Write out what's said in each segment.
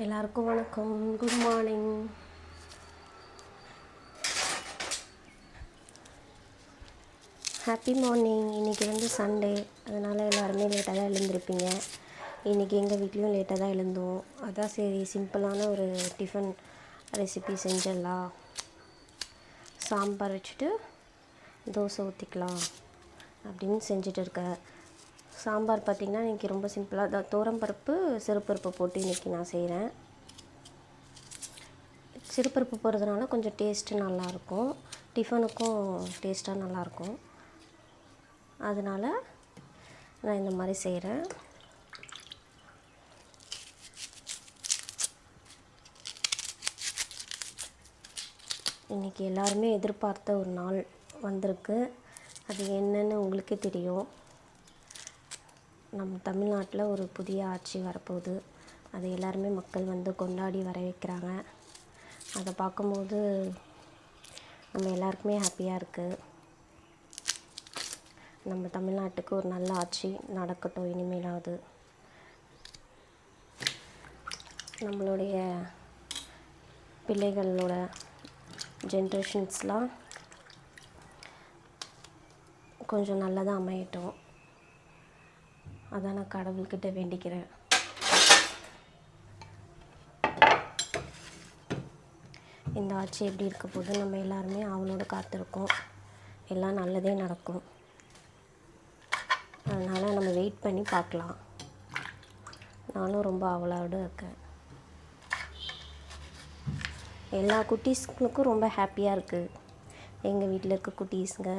எல்லாருக்கும் வணக்கம். Good morning. Happy morning. இன்றைக்கி வந்து சண்டே, அதனால் எல்லாருமே லேட்டாக தான் எழுந்திருப்பீங்க. இன்றைக்கி எங்கள் வீட்லேயும் லேட்டாக தான் எழுந்தோம். அதான் சரி சிம்பிளான ஒரு டிஃபன் ரெசிபி செஞ்சிடலாம். சாம்பார் வச்சுட்டு தோசை ஊற்றிக்கலாம் அப்படின்னு செஞ்சுட்டு இருக்கேன். சாம்பார் பார்த்திங்கன்னா இன்றைக்கி ரொம்ப சிம்பிளாக துவரம்பருப்பு சிறுபருப்பு போட்டு இன்றைக்கி நான் செய்கிறேன். சிறுபருப்பு போடுறதுனால கொஞ்சம் டேஸ்ட்டு நல்லாயிருக்கும், டிஃபனுக்கும் டேஸ்ட்டாக நல்லாயிருக்கும். அதனால் நான் இந்த மாதிரி செய்கிறேன். இன்றைக்கி எல்லாருமே எதிர்பார்த்த ஒரு நாள் வந்திருக்கு. அது என்னன்னு உங்களுக்கே தெரியும். நம்ம தமிழ்நாட்டில் ஒரு புதிய ஆட்சி வரப்போகுது. அது எல்லாருமே மக்கள் வந்து கொண்டாடி வரவேற்கிறாங்க. அதை பார்க்கும்போது நம்ம எல்லாருக்குமே ஹாப்பியாக இருக்குது. நம்ம தமிழ்நாட்டுக்கு ஒரு நல்ல ஆட்சி நடக்கட்டும் இனிமேலாவது. நம்மளுடைய பிள்ளைகளோட ஜென்ரேஷன்ஸ்லாம் கொஞ்சம் நல்லதாக அமையட்டும். அதான் நான் கடவுள்கிட்ட வேண்டிக்கிறேன். இந்த ஆட்சி எப்படி இருக்க போது நம்ம எல்லாருமே அவளோட காத்திருக்கோம். எல்லாம் நல்லதே நடக்கும். அதனால் நம்ம வெயிட் பண்ணி பார்க்கலாம். நானும் ரொம்ப அவளோடு இருக்கேன். எல்லா குட்டீஸ்களுக்கும் ரொம்ப ஹாப்பியாக இருக்குது. எங்கள் வீட்டில் இருக்க குட்டீஸுங்க,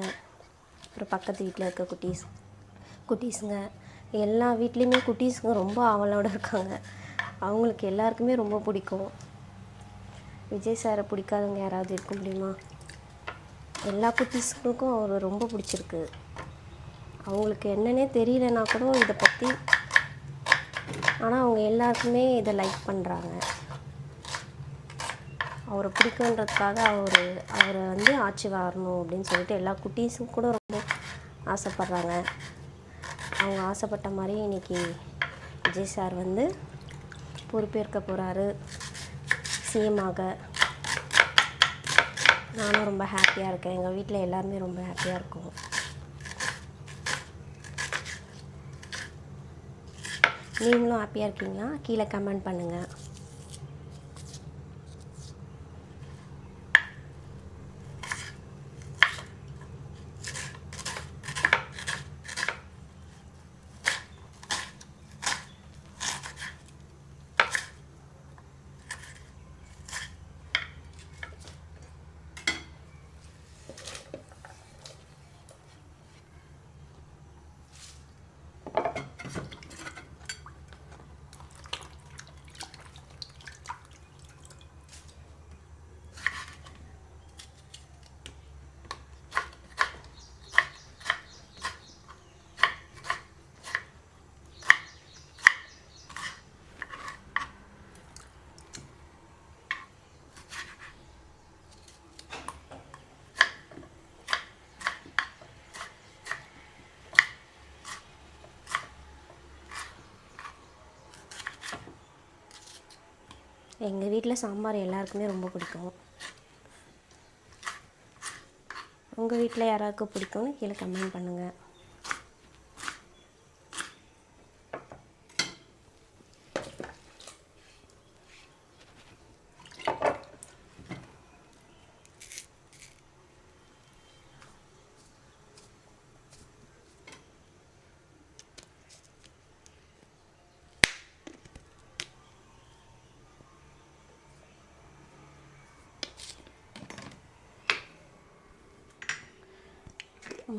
அப்புறம் பக்கத்து வீட்டில் இருக்க குட்டீஸுங்க, எல்லா வீட்லேயுமே குட்டீஸுங்க ரொம்ப அவளோடு இருக்காங்க. அவங்களுக்கு எல்லாருக்குமே ரொம்ப பிடிக்கும். விஜய் சாரை பிடிக்காதவங்க யாராவது இருக்க முடியுமா? எல்லா குட்டீஸுங்களுக்கும் அவர் ரொம்ப பிடிச்சிருக்கு. அவங்களுக்கு என்னன்னே தெரியலனா கூட இதை பற்றி, ஆனால் அவங்க எல்லாருக்குமே இதை லைக் பண்ணுறாங்க. அவரை பிடிக்குன்றதுக்காக அவரை வந்து ஆட்சி வரணும் அப்படின்னு சொல்லிட்டு எல்லா குட்டீஸும் கூட ரொம்ப ஆசைப்பட்றாங்க. அவங்க ஆசைப்பட்ட மாதிரி இன்றைக்கி விஜய் சார் வந்து பொறுப்பேற்க போகிறாரு சிஎம்மாக. நானும் ரொம்ப ஹாப்பியாக இருக்கேன். எங்கள் வீட்டில் எல்லாருமே ரொம்ப ஹாப்பியாக இருக்கோம். நீங்களும் ஹாப்பியாக இருக்கீங்களா? கீழே கமெண்ட் பண்ணுங்கள். எங்கள் வீட்டில் சாம்பார் எல்லாருக்குமே ரொம்ப பிடிக்கும். உங்கள் வீட்டில் யாராருக்கு பிடிக்கும்னு கீழே கமெண்ட் பண்ணுங்கள்.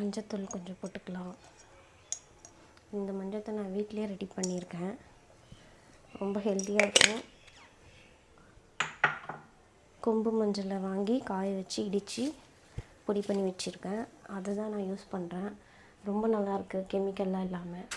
மஞ்சத்தூள் கொஞ்சம் போட்டுக்கலாம். இந்த மஞ்சத்தூள் நான் வீட்டிலே ரெடி பண்ணியிருக்கேன். ரொம்ப ஹெல்த்தியாக இருக்கும். கொம்பு மஞ்சளை வாங்கி காய வச்சு இடித்து பொடி பண்ணி வச்சுருக்கேன். அதை தான் நான் யூஸ் பண்ணுறேன். ரொம்ப நல்லாயிருக்கு, கெமிக்கல்லாம் இல்லாமல்.